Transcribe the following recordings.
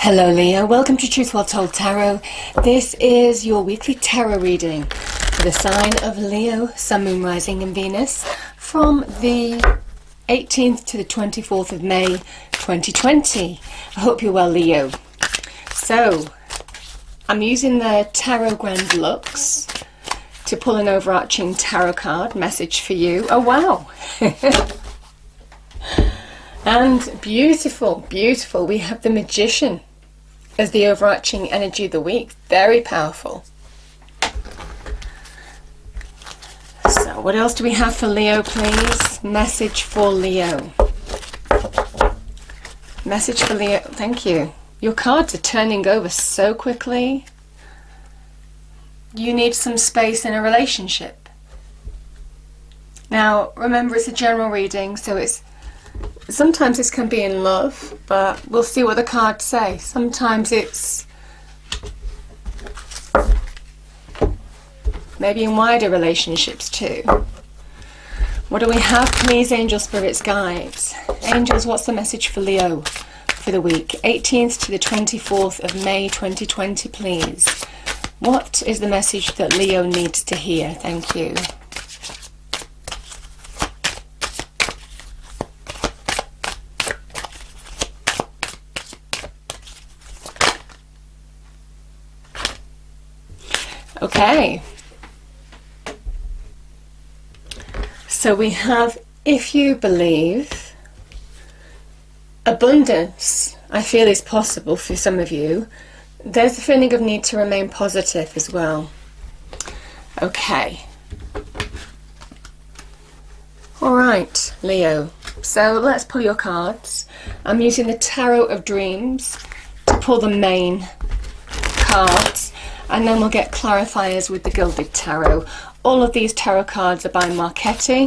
Hello Leo, welcome to Truth Well Told Tarot. This is your weekly tarot reading for the sign of Leo, Sun, Moon, Rising and Venus from the 18th to the 24th of May 2020. I hope you're well, Leo. So, I'm using the Tarot Grand Lux to pull an overarching tarot card message for you. Oh wow! And beautiful, beautiful, we have the Magician as the overarching energy of the week. Very powerful. So what else do we have for Leo, please? Message for Leo. Message for Leo. Thank you. Your cards are turning over so quickly. You need some space in a relationship. Now remember, it's a general reading, so sometimes this can be in love, but we'll see what the cards say. Sometimes it's maybe in wider relationships too. What do we have, please, angel, spirits, guides? Angels, what's the message for Leo for the week? 18th to the 24th of May 2020, please. What is the message that Leo needs to hear? Thank you. Okay, so we have, if you believe, abundance, I feel, is possible for some of you. There's a feeling of need to remain positive as well. Okay. Alright, Leo. So let's pull your cards. I'm using the Tarot of Dreams to pull the main cards. And then we'll get clarifiers with the Gilded Tarot. All of these tarot cards are by Marchetti.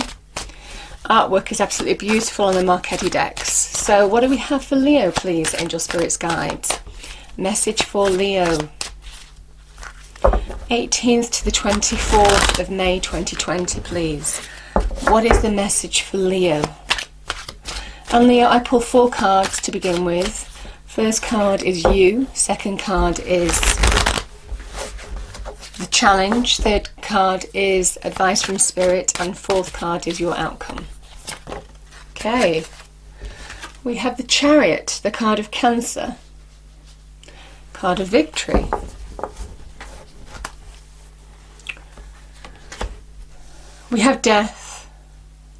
Artwork is absolutely beautiful on the Marchetti decks. So what do we have for Leo, please, angel, spirits, guides? Message for Leo. 18th to the 24th of May 2020, please. What is the message for Leo? And Leo, I pull 4 cards to begin with. First card is you. Second card is the challenge, third card is advice from spirit, and fourth card is your outcome. Okay, we have the Chariot, the card of Cancer, card of victory. We have Death,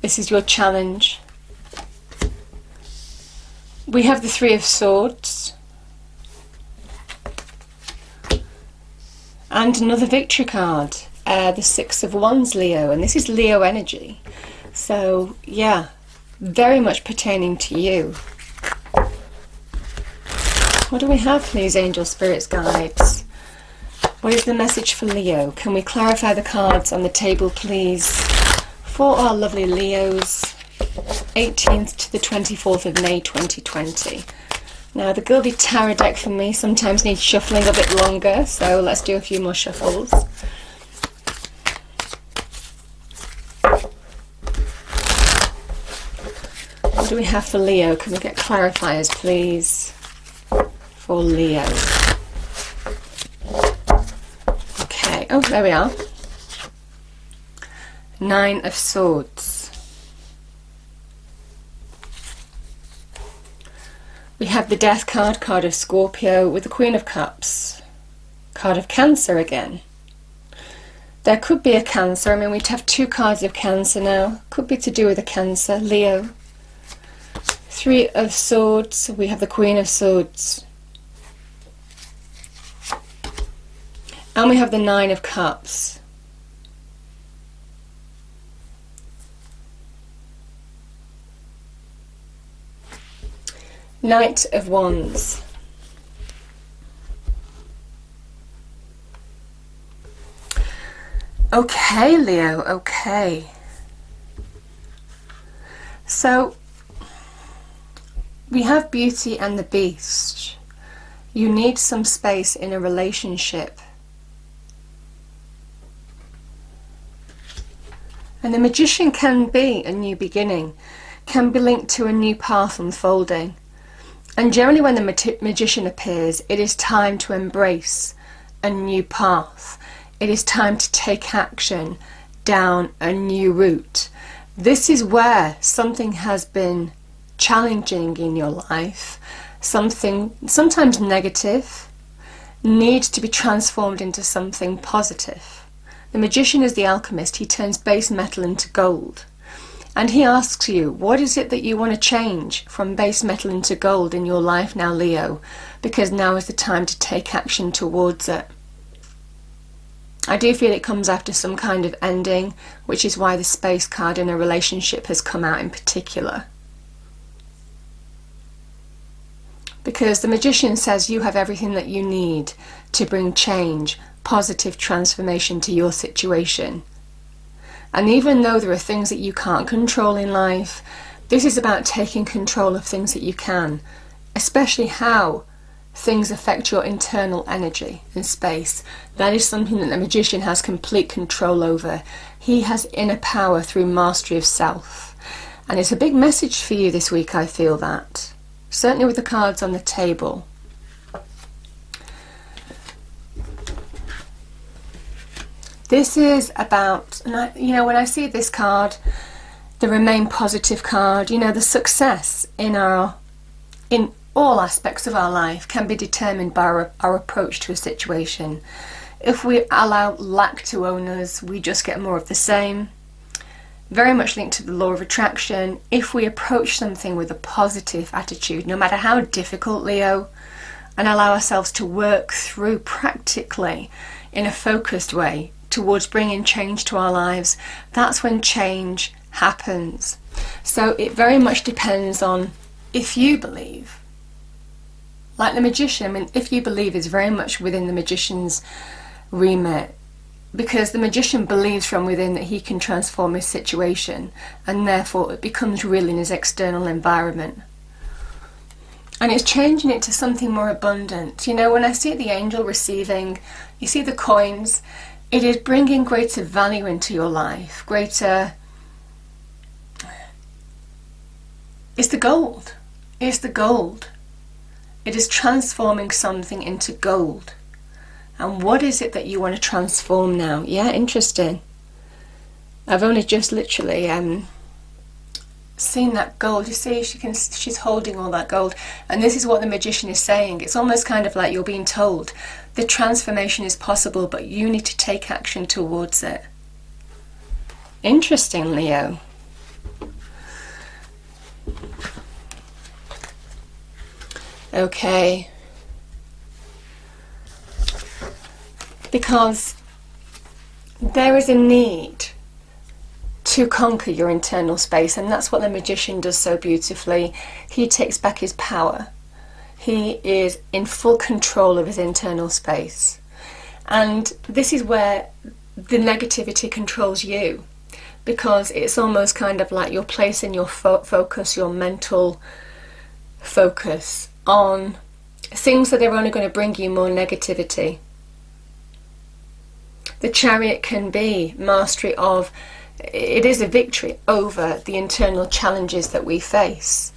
this is your challenge. We have the Three of Swords. And another victory card, the Six of Wands, Leo, and this is Leo energy. So, yeah, very much pertaining to you. What do we have, please, angel, spirits, guides? What is the message for Leo? Can we clarify the cards on the table, please, for our lovely Leos, 18th to the 24th of May 2020. Now the Gilded Tarot deck for me sometimes needs shuffling a bit longer, so let's do a few more shuffles. What do we have for Leo? Can we get clarifiers, please, for Leo? Okay, oh, there we are. Nine of Swords. We have the Death card, card of Scorpio, with the Queen of Cups, card of Cancer again. There could be a Cancer, I mean we'd have 2 cards of Cancer now, could be to do with a Cancer, Leo. Three of Swords, we have the Queen of Swords. And we have the Nine of Cups. Knight of Wands. Okay, Leo, okay. So, we have Beauty and the Beast. You need some space in a relationship. And the Magician can be a new beginning, can be linked to a new path unfolding. And generally when the magician appears, it is time to embrace a new path. It is time to take action down a new route. This is where something has been challenging in your life, something sometimes negative, needs to be transformed into something positive. The magician is the alchemist. He turns base metal into gold. And he asks you, what is it that you want to change from base metal into gold in your life now, Leo? Because now is the time to take action towards it. I do feel it comes after some kind of ending, which is why the space card in a relationship has come out in particular. Because the magician says you have everything that you need to bring change, positive transformation to your situation. And even though there are things that you can't control in life, this is about taking control of things that you can, especially how things affect your internal energy and space. That is something that the magician has complete control over. He has inner power through mastery of self. And it's a big message for you this week, I feel that. Certainly with the cards on the table. This is about, when I see this card, the remain positive card, the success in all aspects of our life can be determined by our approach to a situation. If we allow lack to own us, we just get more of the same. Very much linked to the law of attraction. If we approach something with a positive attitude, no matter how difficult, Leo, and allow ourselves to work through practically in a focused way towards bringing change to our lives, that's when change happens. So it very much depends on if you believe. Like the magician, if you believe is very much within the magician's remit, because the magician believes from within that he can transform his situation, and therefore it becomes real in his external environment. And it's changing it to something more abundant. When I see the angel receiving, you see the coins, it is bringing greater value into your life, it's the gold. It's the gold. It is transforming something into gold. And what is it that you want to transform now? Yeah, interesting. I've only just literally seen that gold. You see, she's holding all that gold. And this is what the magician is saying. It's almost kind of like you're being told the transformation is possible, but you need to take action towards it. Interesting, Leo. Okay. Because there is a need to conquer your internal space, and that's what the magician does so beautifully. He takes back his power. He is in full control of his internal space. And this is where the negativity controls you, because it's almost kind of like you're placing your focus, your mental focus on things that are only going to bring you more negativity. The Chariot can be mastery of, it is a victory over the internal challenges that we face,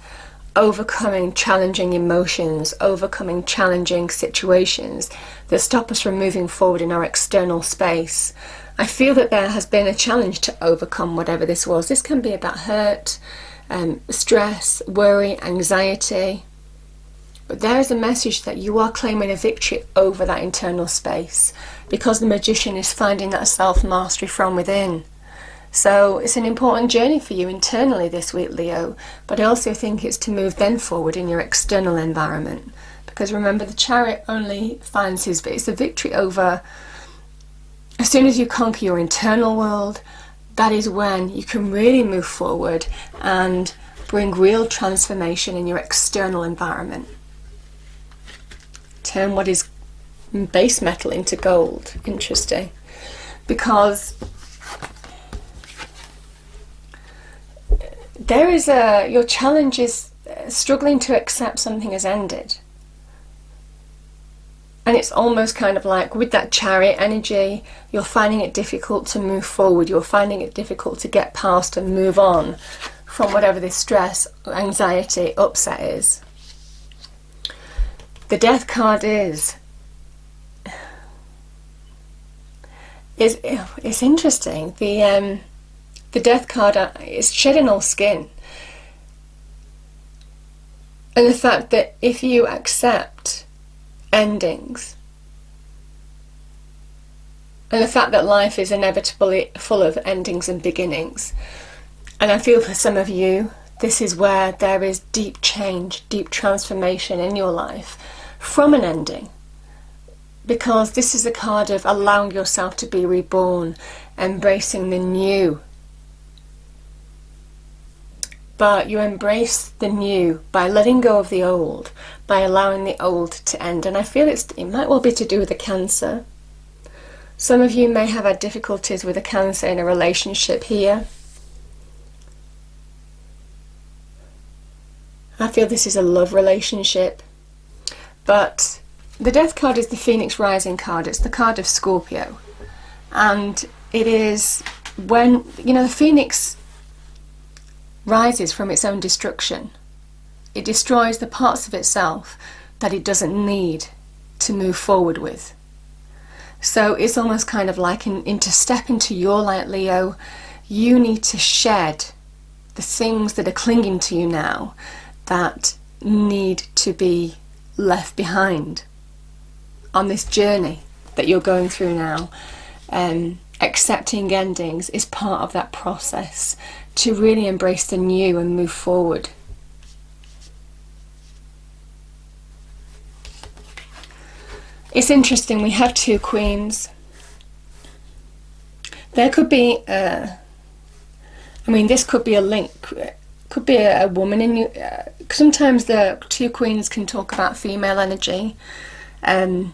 overcoming challenging emotions, overcoming challenging situations that stop us from moving forward in our external space. I feel that there has been a challenge to overcome whatever this was. This can be about hurt, stress, worry, anxiety. But there is a message that you are claiming a victory over that internal space, because the magician is finding that self-mastery from within. So it's an important journey for you internally this week, Leo, but I also think it's to move then forward in your external environment. Because remember, the Chariot only finds it's a victory over, as soon as you conquer your internal world, that is when you can really move forward and bring real transformation in your external environment. Turn what is base metal into gold. Interesting. Because there is your challenge is struggling to accept something has ended. And it's almost kind of like with that Chariot energy, you're finding it difficult to move forward. You're finding it difficult to get past and move on from whatever this stress, anxiety, upset is. The Death card is it's interesting. The Death card is shedding all skin, and the fact that if you accept endings, and the fact that life is inevitably full of endings and beginnings, and I feel for some of you this is where there is deep change, deep transformation in your life from an ending. Because this is a card of allowing yourself to be reborn, embracing the new. But you embrace the new by letting go of the old, by allowing the old to end. And I feel it might well be to do with a Cancer. Some of you may have had difficulties with a Cancer in a relationship here. I feel this is a love relationship. But the Death card is the Phoenix Rising card. It's the card of Scorpio. And it is when, you know, the Phoenix rises from its own destruction. It destroys the parts of itself that it doesn't need to move forward with. So it's almost kind of like to step into your light, Leo, you need to shed the things that are clinging to you now that need to be left behind on this journey that you're going through now. Accepting endings is part of that process to really embrace the new and move forward. It's interesting, we have two queens. There could be this could be a link, could be a woman in you. Sometimes the two queens can talk about female energy, a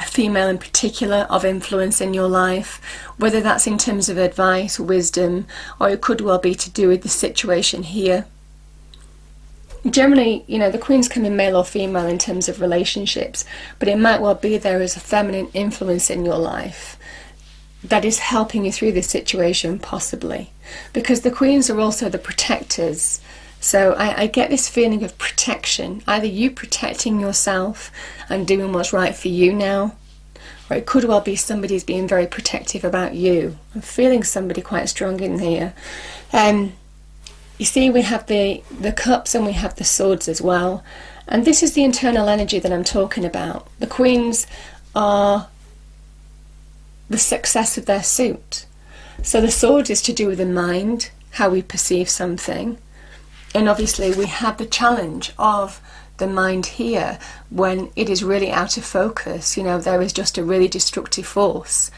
female in particular of influence in your life, whether that's in terms of advice, wisdom, or it could well be to do with the situation here. Generally, you know, the queens come in male or female in terms of relationships, but it might well be there is a feminine influence in your life that is helping you through this situation, possibly. Because the queens are also the protectors. So I get this feeling of protection, either you protecting yourself and doing what's right for you now, or it could well be somebody's being very protective about you. I'm feeling somebody quite strong in here. You see, we have the cups and we have the swords as well. And this is the internal energy that I'm talking about. The queens are the success of their suit. So the sword is to do with the mind, how we perceive something. And obviously we have the challenge of the mind here when it is really out of focus. You know, there is just a really destructive force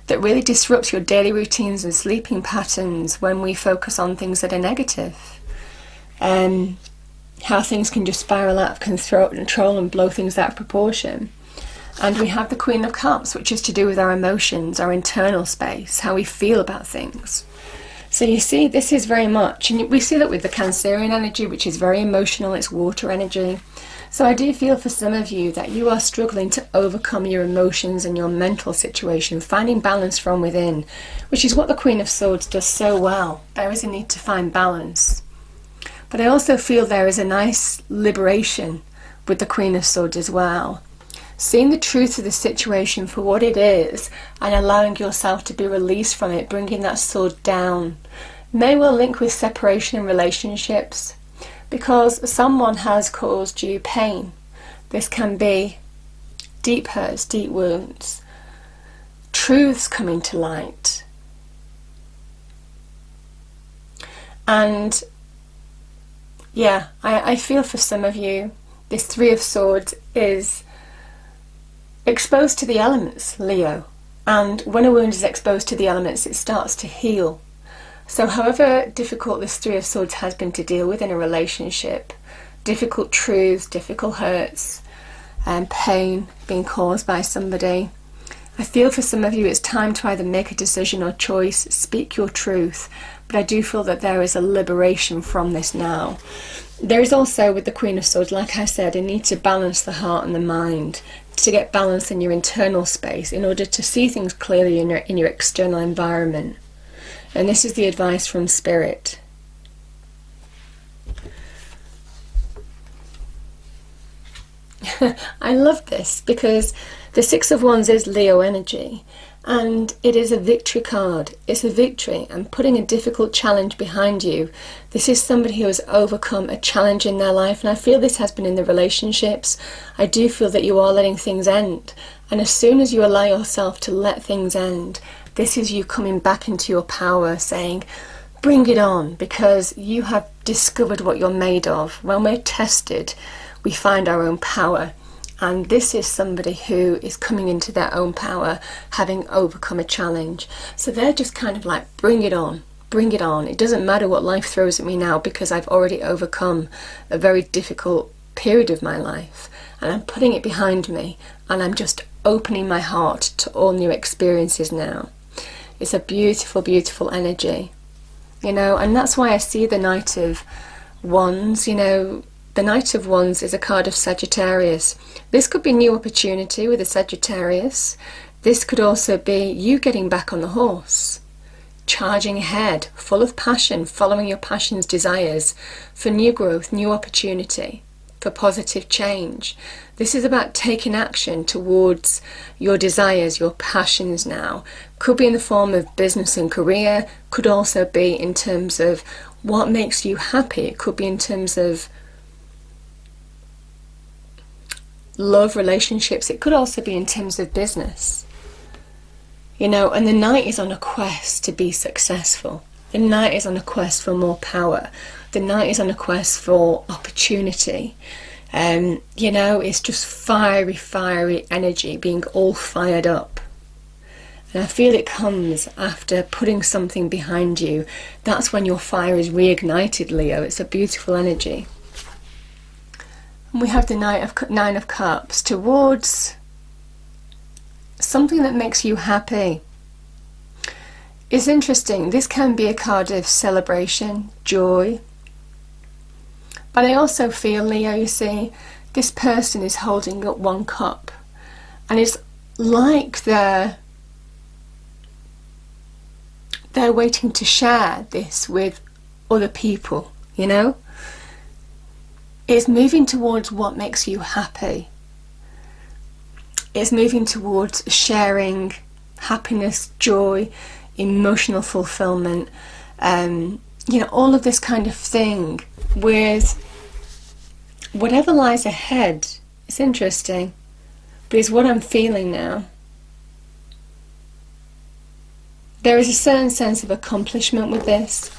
that really disrupts your daily routines and sleeping patterns when we focus on things that are negative. How things can just spiral out of control and blow things out of proportion. And we have the Queen of Cups, which is to do with our emotions, our internal space, how we feel about things. So you see, this is very much, and we see that with the Cancerian energy, which is very emotional, it's water energy. So I do feel for some of you that you are struggling to overcome your emotions and your mental situation, finding balance from within, which is what the Queen of Swords does so well. There is a need to find balance. But I also feel there is a nice liberation with the Queen of Swords as well. Seeing the truth of the situation for what it is and allowing yourself to be released from it, bringing that sword down, may well link with separation in relationships. Because someone has caused you pain. This can be deep hurts, deep wounds, truths coming to light. And yeah, I feel for some of you, this Three of Swords is exposed to the elements, Leo. And when a wound is exposed to the elements, it starts to heal. So however difficult this Three of Swords has been to deal with in a relationship, difficult truths, difficult hurts, and pain being caused by somebody, I feel for some of you it's time to either make a decision or choice, speak your truth, but I do feel that there is a liberation from this now. There is also, with the Queen of Swords, like I said, a need to balance the heart and the mind, to get balance in your internal space in order to see things clearly in your external environment. And this is the advice from Spirit. I love this because the Six of Wands is Leo energy, and it is a victory card. It's a victory and putting a difficult challenge behind you. This is somebody who has overcome a challenge in their life, and I feel this has been in the relationships. I do feel that you are letting things end, and as soon as you allow yourself to let things end, this is you coming back into your power, saying, bring it on, because you have discovered what you're made of. When we're tested, we find our own power. And this is somebody who is coming into their own power, having overcome a challenge. So they're just kind of like, bring it on, bring it on. It doesn't matter what life throws at me now, because I've already overcome a very difficult period of my life. And I'm putting it behind me, and I'm just opening my heart to all new experiences now. It's a beautiful, beautiful energy. You know, and that's why I see the Knight of Wands. You know, the Knight of Wands is a card of Sagittarius. This could be new opportunity with a Sagittarius. This could also be you getting back on the horse, charging ahead, full of passion, following your passion's desires for new growth, new opportunity, for positive change. This is about taking action towards your desires, your passions now. Could be in the form of business and career, could also be in terms of what makes you happy. It could be in terms of love, relationships. It could also be in terms of business. You know, and the Knight is on a quest to be successful. The Knight is on a quest for more power. The Knight is on a quest for opportunity. You know, it's just fiery, fiery energy, being all fired up. And I feel it comes after putting something behind you. That's when your fire is reignited, Leo. It's a beautiful energy. And we have the Nine of Cups towards something that makes you happy. It's interesting. This can be a card of celebration, joy. But I also feel, Leo, you see, this person is holding up one cup. And it's like they're waiting to share this with other people, you know? It's moving towards what makes you happy. It's moving towards sharing happiness, joy, emotional fulfillment, you know, all of this kind of thing with whatever lies ahead. It's interesting, but it's what I'm feeling now. There is a certain sense of accomplishment with this.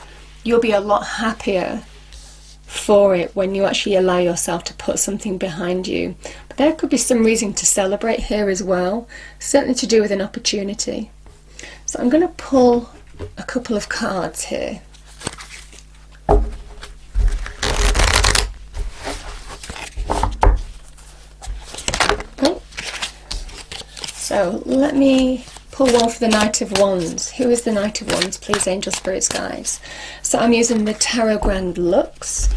You'll be a lot happier for it when you actually allow yourself to put something behind you. But there could be some reason to celebrate here as well, certainly to do with an opportunity. So I'm going to pull a couple of cards here. Oh. So let me pull one for the Knight of Wands. Who is the Knight of Wands, please, angel, spirits, guides? So I'm using the Tarot Grand Lux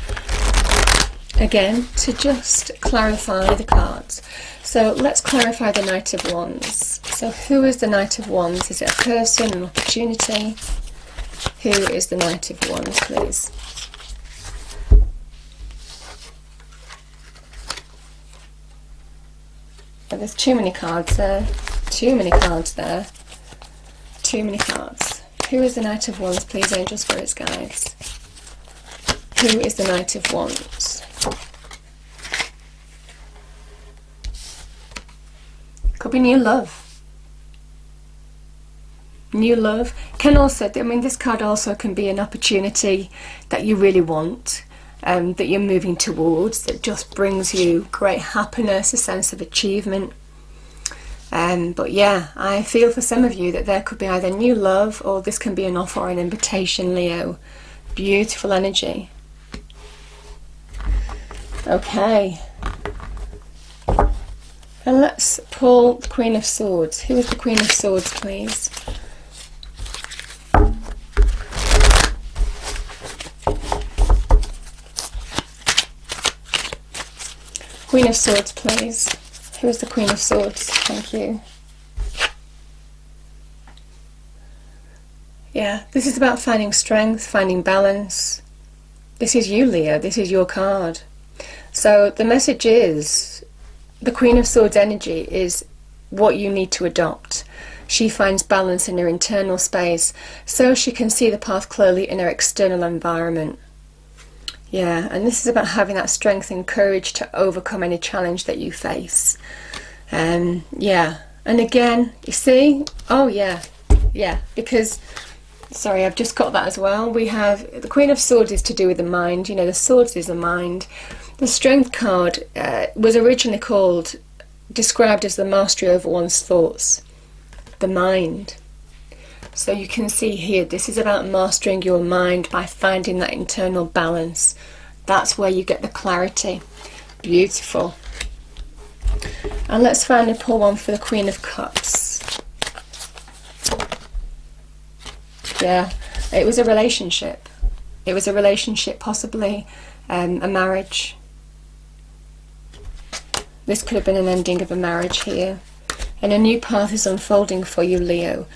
again to just clarify the cards. So let's clarify the Knight of Wands. So who is the Knight of Wands? Is it a person, an opportunity? Who is the Knight of Wands, please? Oh, there's too many cards there. Too many cards there. Too many cards. Who is the Knight of Wands, please, angel, spirits, guides? Who is the Knight of Wands? Could be new love. New love. Can also, I mean, this card also can be an opportunity that you really want, that you're moving towards, that just brings you great happiness, a sense of achievement. But yeah, I feel for some of you that there could be either new love, or this can be an offer or an invitation, Leo. Beautiful energy. Okay. And let's pull the Queen of Swords. Who is the Queen of Swords, please? Queen of Swords, please. Who is the Queen of Swords? Thank you. Yeah, this is about finding strength, finding balance. This is you, Leo. This is your card. So the message is, the Queen of Swords energy is what you need to adopt. She finds balance in her internal space so she can see the path clearly in her external environment. Yeah, and this is about having that strength and courage to overcome any challenge that you face. Yeah, and again, you see, oh yeah, because, sorry, I've just got that as well. We have the Queen of Swords is to do with the mind. You know, the swords is the mind. The Strength card was originally described as the mastery over one's thoughts, the mind. So you can see here, this is about mastering your mind by finding that internal balance. That's where you get the clarity. Beautiful. And let's finally pull one for the Queen of Cups. Yeah, it was a relationship. It was a relationship, possibly a marriage. This could have been an ending of a marriage here. And a new path is unfolding for you, Leo.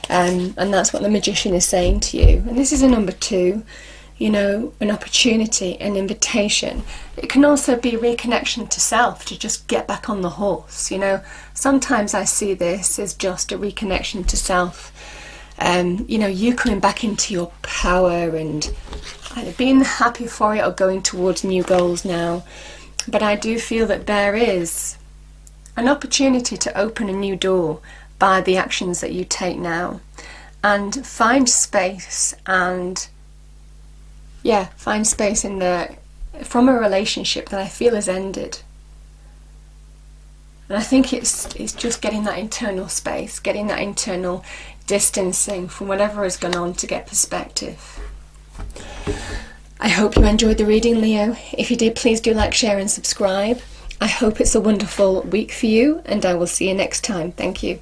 And that's what the Magician is saying to you. And this is a number 2, you know, an opportunity, an invitation. It can also be a reconnection to self, to just get back on the horse, you know. Sometimes I see this as just a reconnection to self. You know, you coming back into your power and either being happy for it or going towards new goals now. But I do feel that there is an opportunity to open a new door by the actions that you take now, and find space, and find space in from a relationship that I feel has ended. And I think it's just getting that internal space, getting that internal distancing from whatever has gone on to get perspective. I hope you enjoyed the reading, Leo. If you did, please do like, share and subscribe. I hope it's a wonderful week for you, and I will see you next time. Thank you.